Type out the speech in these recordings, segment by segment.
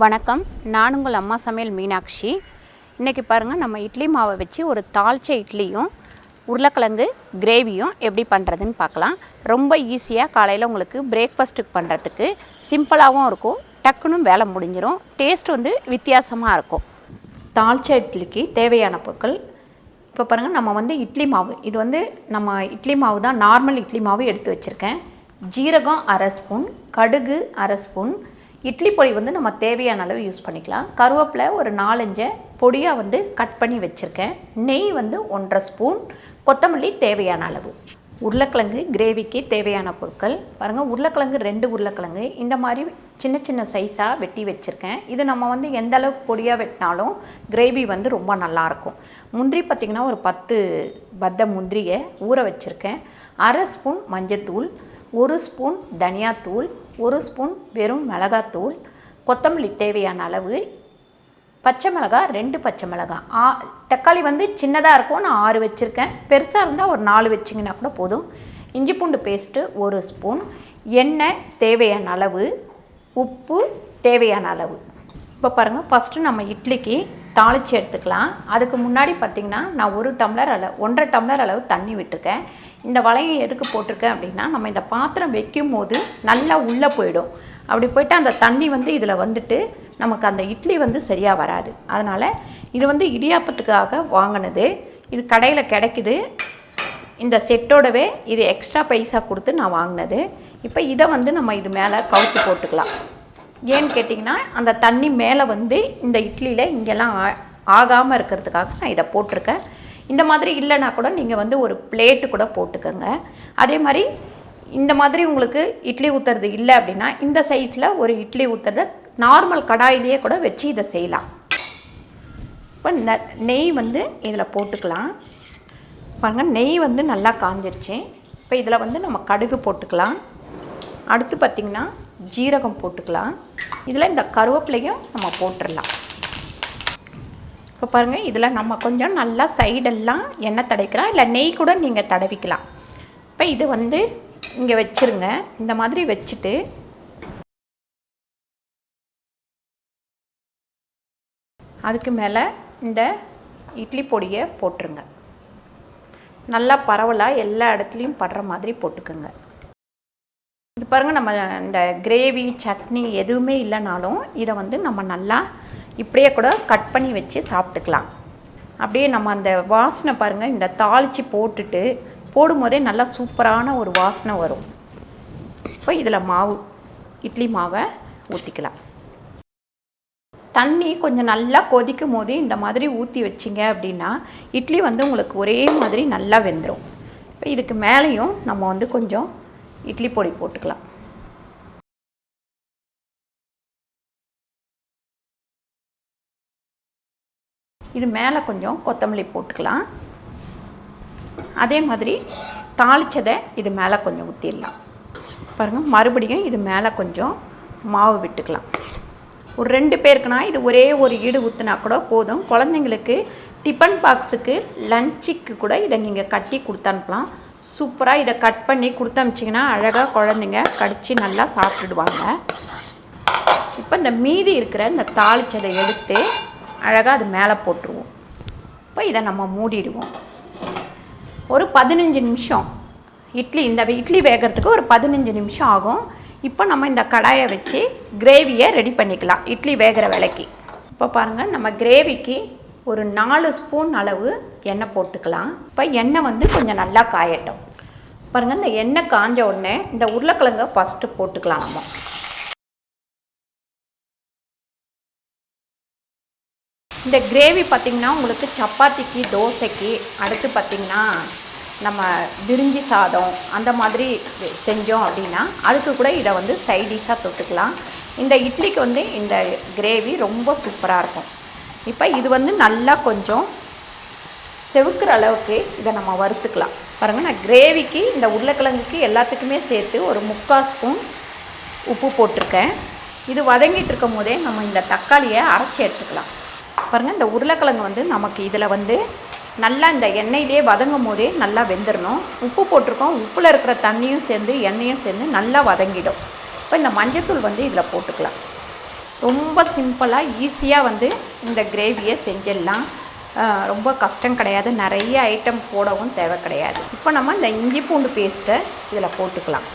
வணக்கம், நான் உங்கள் அம்மா சமையல் மீனாட்சி. இன்றைக்கி பாருங்கள், நம்ம இட்லி மாவை வச்சு ஒரு தாளிச்ச இட்லியும் உருளைக்கிழங்கு கிரேவியும் எப்படி பண்ணுறதுன்னு பார்க்கலாம். ரொம்ப ஈஸியாக காலையில் உங்களுக்கு பிரேக்ஃபாஸ்ட்டுக்கு பண்ணுறதுக்கு சிம்பிளாகவும் இருக்கும், டக்குன்னு வேலை முடிஞ்சிடும். டேஸ்ட் வித்தியாசமாக இருக்கும். தாளிச்ச இட்லிக்கு தேவையான பொருட்கள் இப்போ பாருங்கள். நம்ம இட்லி மாவு, இது நம்ம இட்லி மாவு தான், நார்மல் இட்லி மாவு எடுத்து வச்சுருக்கேன். ஜீரகம் அரை ஸ்பூன், கடுகு அரை ஸ்பூன், இட்லி பொடி நம்ம தேவையான அளவு யூஸ் பண்ணிக்கலாம். கருவேப்பிலை ஒரு 4-5 பொடியாக கட் பண்ணி வச்சுருக்கேன். நெய் 1.5 ஸ்பூன், கொத்தமல்லி தேவையான அளவு. உருளைக்கிழங்கு கிரேவிக்கு தேவையான பொருட்கள் பாருங்கள். உருளைக்கிழங்கு 2 உருளைக்கிழங்கு இந்த மாதிரி சின்ன சின்ன சைஸாக வெட்டி வச்சுருக்கேன். இது நம்ம எந்த அளவுக்கு பொடியாக வெட்டினாலும் கிரேவி ரொம்ப நல்லாயிருக்கும். முந்திரி பார்த்திங்கன்னா ஒரு 10 பத்த முந்திரியை ஊற வச்சுருக்கேன். அரை ஸ்பூன் மஞ்சத்தூள், 1 ஸ்பூன் தனியாத்தூள், 1 ஸ்பூன் வெறும் மிளகாத்தூள், கொத்தமல்லி தேவையான அளவு, பச்சை மிளகாய் 2 பச்சை மிளகாய், தக்காளி சின்னதாக இருக்கும், நான் 6 வச்சுருக்கேன். பெருசாக இருந்தால் ஒரு 4 வச்சிங்கன்னா கூட போதும். இஞ்சி பூண்டு பேஸ்ட்டு 1 ஸ்பூன், எண்ணெய் தேவையான அளவு, உப்பு தேவையான அளவு. இப்போ பாருங்கள், ஃபஸ்ட்டு நம்ம இட்லிக்கு தாளித்து எடுத்துக்கலாம். அதுக்கு முன்னாடி பார்த்திங்கன்னா நான் 1.5 டம்ளர் அளவு தண்ணி விட்டுருக்கேன். இந்த வளையம் எதுக்கு போட்டிருக்கேன் அப்படின்னா, நம்ம இந்த பாத்திரம் வைக்கும் போது நல்லா உள்ளே போயிடும். அப்படி போய்ட்டு அந்த தண்ணி இதில் நமக்கு அந்த இட்லி சரியாக வராது. அதனால் இது இடியாப்பத்துக்காக வாங்கினது. இது கடையில் கிடைக்குது. இந்த செட்டோடவே இது எக்ஸ்ட்ரா பைசா கொடுத்து நான் வாங்கினது. இப்போ இதை நம்ம இது மேலே கவுத்து போட்டுக்கலாம். ஏன்னு கேட்டிங்கன்னா, அந்த தண்ணி மேலே இந்த இட்லியில் இங்கெல்லாம் ஆகாமல் இருக்கிறதுக்காக நான் இதை போட்டிருக்கேன். இந்த மாதிரி இல்லைனா கூட நீங்கள் ஒரு பிளேட்டு கூட போட்டுக்கோங்க. அதே மாதிரி இந்த மாதிரி உங்களுக்கு இட்லி ஊற்றுறது இல்லை அப்படின்னா, இந்த சைஸில் ஒரு இட்லி ஊற்றுறத நார்மல் கடாயிலேயே கூட வச்சு இதை செய்யலாம். இப்போ நெய் இதில் போட்டுக்கலாம். பாருங்கள், நெய் நல்லா காஞ்சிருச்சு. இப்போ இதில் நம்ம கடுகு போட்டுக்கலாம். அடுத்து பார்த்திங்கன்னா ஜீரகம் போட்டுக்கலாம். இதில் இந்த கருவேப்பிலையும் நம்ம போட்டுடலாம். இப்போ பாருங்கள், இதில் நம்ம கொஞ்சம் நல்லா சைடெல்லாம் எண்ணெய் தடவிக்கலாம், இல்லை நெய் கூட நீங்கள் தடவிக்கலாம். இப்போ இது இங்கே வச்சுருங்க. இந்த மாதிரி வச்சுட்டு அதுக்கு மேலே இந்த இட்லி பொடியை போட்டுருங்க. நல்லா பரவலாக எல்லா இடத்துலையும் படுற மாதிரி போட்டுக்கோங்க. இது பாருங்கள், நம்ம இந்த கிரேவி சட்னி எதுவுமே இல்லைனாலும் இதை நம்ம நல்லா இப்படியே கூட கட் பண்ணி வச்சு சாப்பிட்டுக்கலாம். அப்படியே நம்ம அந்த வாசனை பாருங்கள், இந்த தாளித்து போட்டுட்டு போடும்போதே நல்லா சூப்பரான ஒரு வாசனை வரும். இப்போ இதில் இட்லி மாவை ஊற்றிக்கலாம். தண்ணி கொஞ்சம் நல்லா கொதிக்கும் போது இந்த மாதிரி ஊற்றி வச்சிங்க அப்படின்னா இட்லி உங்களுக்கு ஒரே மாதிரி நல்லா வெந்துடும். இப்போ இதுக்கு மேலேயும் நம்ம கொஞ்சம் இட்லி பொடி போட்டுக்கலாம். இது மேலே கொஞ்சம் கொத்தமல்லி போட்டுக்கலாம். அதே மாதிரி தாளிச்சதை இது மேலே கொஞ்சம் ஊற்றிடலாம். பாருங்கள், மறுபடியும் இது மேலே கொஞ்சம் மாவு விட்டுக்கலாம். ஒரு 2 பேருக்குனா இது ஒரே ஒரு ஈடு ஊற்றினா கூட போதும். குழந்தைங்களுக்கு டிஃபன் பாக்ஸுக்கு லஞ்சுக்கு கூட இதை நீங்கள் கட்டி கொடுத்தனுப்பலாம். சூப்பராக இதை கட் பண்ணி கொடுத்தமிச்சிங்கன்னா அழகாக குழந்தைங்க கடித்து நல்லா சாப்பிட்டுடுவாங்க. இப்போ இந்த மீதி இருக்கிற இந்த தாளிச்சதை எடுத்து அழகாக அது மேலே போட்டுருவோம். இப்போ இதை நம்ம மூடிடுவோம். ஒரு 15 நிமிஷம் இந்த இட்லி வேகிறதுக்கு ஒரு 15 நிமிஷம் ஆகும். இப்போ நம்ம இந்த கடாயை வச்சு கிரேவியை ரெடி பண்ணிக்கலாம் இட்லி வேகிற வேலைக்கு. இப்போ பாருங்கள், நம்ம கிரேவிக்கு ஒரு 4 ஸ்பூன் அளவு எண்ணெய் போட்டுக்கலாம். இப்போ எண்ணெய் கொஞ்சம் நல்லா காயட்டும். பாருங்கள், இந்த எண்ணெய் காஞ்ச உடனே இந்த உருளைக்கிழங்கை ஃபஸ்ட்டு போட்டுக்கலாம். நம்ம இந்த கிரேவி பார்த்திங்கன்னா உங்களுக்கு சப்பாத்திக்கு தோசைக்கு அடுத்து பார்த்திங்கன்னா நம்ம பிரிஞ்சி சாதம் அந்த மாதிரி செஞ்சோம் அப்படின்னா அதுக்கு கூட இதை சைடிஷாக தொட்டுக்கலாம். இந்த இட்லிக்கு இந்த கிரேவி ரொம்ப சூப்பராக இருக்கும். இப்போ இது நல்லா கொஞ்சம் செவுக்கிற அளவுக்கு இதை நம்ம வறுத்துக்கலாம். பாருங்கள், நான் கிரேவிக்கு இந்த உருளைக்கிழங்குக்கு எல்லாத்துக்குமே சேர்த்து ஒரு 3/4 ஸ்பூன் உப்பு போட்டிருக்கேன். இது வதங்கிட்டு இருக்கும் போதே நம்ம இந்த தக்காளியை அரைச்சி எடுத்துக்கலாம். பாருங்கள், இந்த உருளைக்கிழங்கு நமக்கு இதில் நல்லா இந்த எண்ணெயிலே வதங்கும் போதே நல்லா வெந்துடணும். உப்பு போட்டிருக்கோம், உப்பில் இருக்கிற தண்ணியும் சேர்ந்து எண்ணெயும் சேர்ந்து நல்லா வதங்கிடும். இப்போ இந்த மஞ்சத்தூள் இதில் போட்டுக்கலாம். ரொம்ப சிம்பிளாக ஈஸியாக வந்து இந்த கிரேவியை செஞ்சிடலாம். ரொம்ப கஷ்டம் கிடையாது. நிறைய ஐட்டம் போடவும் தேவை கிடையாது. இப்போ நம்ம இந்த இஞ்சி பூண்டு பேஸ்ட்டை இதில் போட்டுக்கலாம்.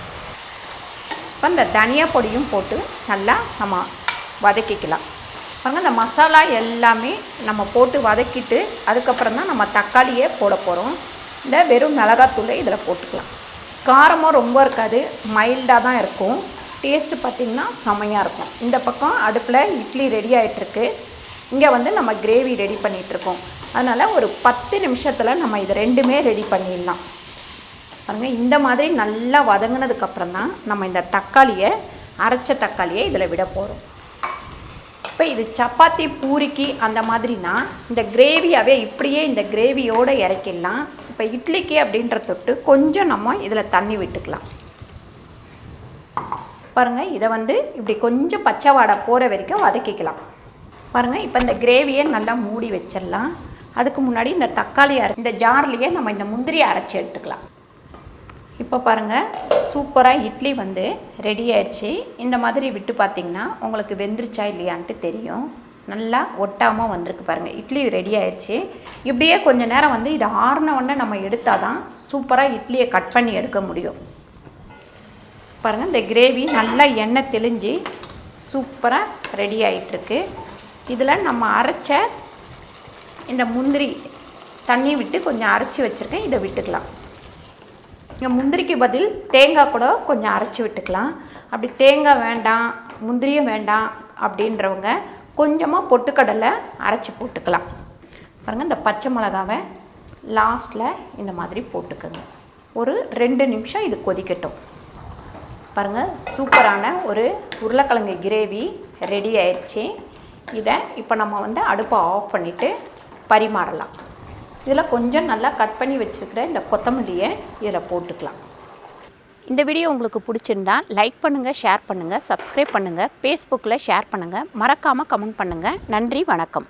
இப்போ இந்த தனியா பொடியும் போட்டு நல்லா நம்ம வதக்கிக்கலாம். பாருங்கள், இந்த மசாலா எல்லாமே நம்ம போட்டு வதக்கிட்டு அதுக்கப்புறம் தான் நம்ம தக்காளியே போட போகிறோம். இந்த வெறும் மிளகாத்தூளை இதில் போட்டுக்கலாம். காரமும் ரொம்ப இருக்காது, மைல்டாக தான் இருக்கும். டேஸ்ட்டு பார்த்திங்கன்னா செமையாக இருக்கும். இந்த பக்கம் அடுப்பில் இட்லி ரெடி ஆகிட்டுருக்கு. இங்கே வந்து நம்ம கிரேவி ரெடி பண்ணிகிட்ருக்கோம். அதனால் ஒரு 10 நிமிஷத்தில் நம்ம இது ரெண்டுமே ரெடி பண்ணிடலாம். பாருங்கள், இந்த மாதிரி நல்லா வதங்கினதுக்கப்புறம் தான் நம்ம இந்த தக்காளியை, அரைச்ச தக்காளியை இதில் விட போகிறோம். இப்போ இது சப்பாத்தி பூரிக்கு அந்த மாதிரினா இந்த கிரேவியாகவே இப்படியே இந்த கிரேவியோடு இறக்கிடலாம். இப்போ இட்லிக்கு அப்படின்ற தொட்டு கொஞ்சம் நம்ம இதில் தண்ணி விட்டுக்கலாம். பாருங்கள், இதை வந்து இப்படி கொஞ்சம் பச்சை வாடை போகிற வரைக்கும் வதக்கிக்கலாம். பாருங்கள், இப்போ இந்த கிரேவியை நல்லா மூடி வச்சிடலாம். அதுக்கு முன்னாடி இந்த தக்காளி இந்த ஜார்லேயே நம்ம இந்த முந்திரியை அரைச்சி எடுத்துக்கலாம். இப்போ பாருங்கள், சூப்பராக இட்லி வந்து ரெடி ஆயிடுச்சு. இந்த மாதிரி விட்டு பார்த்திங்கன்னா உங்களுக்கு வெந்துருச்சா இல்லையான்ட்டு தெரியும். நல்லா ஒட்டாமல் வந்திருக்கு. பாருங்கள், இட்லி ரெடி ஆயிடுச்சு. இப்படியே கொஞ்சம் நேரம் வந்து இது ஆறின உடனே நம்ம எடுத்தால் தான் சூப்பராக இட்லியை கட் பண்ணி எடுக்க முடியும். பாருங்கள், இந்த கிரேவி நல்லா எண்ணெய் தெளிஞ்சு சூப்பராக ரெடி ஆகிட்டுருக்கு. இதில் நம்ம அரைச்ச இந்த முந்திரி தண்ணி விட்டு கொஞ்சம் அரைச்சி வச்சுருக்கேன், இதை விட்டுக்கலாம். இங்கே முந்திரிக்கு பதில் தேங்காய் கூட கொஞ்சம் அரைச்சி விட்டுக்கலாம். அப்படி தேங்காய் வேண்டாம், முந்திரியும் வேண்டாம் அப்படின்றவங்க கொஞ்சமாக பொட்டுக்கடலை அரைச்சி போட்டுக்கலாம். பாருங்கள், இந்த பச்சை மிளகாவை லாஸ்ட்டில் இந்த மாதிரி போட்டுக்கோங்க. ஒரு 2 நிமிஷம் இது கொதிக்கட்டும். பாருங்கள், சூப்பரான ஒரு உருளைக்கிழங்கு கிரேவி ரெடி ஆயிடுச்சு. இதை இப்போ நம்ம வந்து அடுப்பை ஆஃப் பண்ணிவிட்டு பரிமாறலாம். இதில் கொஞ்சம் நல்லா கட் பண்ணி வச்சுருக்கிற இந்த கொத்தமல்லியை இதில் போட்டுக்கலாம். இந்த வீடியோ உங்களுக்கு பிடிச்சிருந்தா லைக் பண்ணுங்கள், ஷேர் பண்ணுங்கள், சப்ஸ்கிரைப் பண்ணுங்கள், ஃபேஸ்புக்கில் ஷேர் பண்ணுங்கள், மறக்காமல் கமெண்ட் பண்ணுங்கள். நன்றி, வணக்கம்.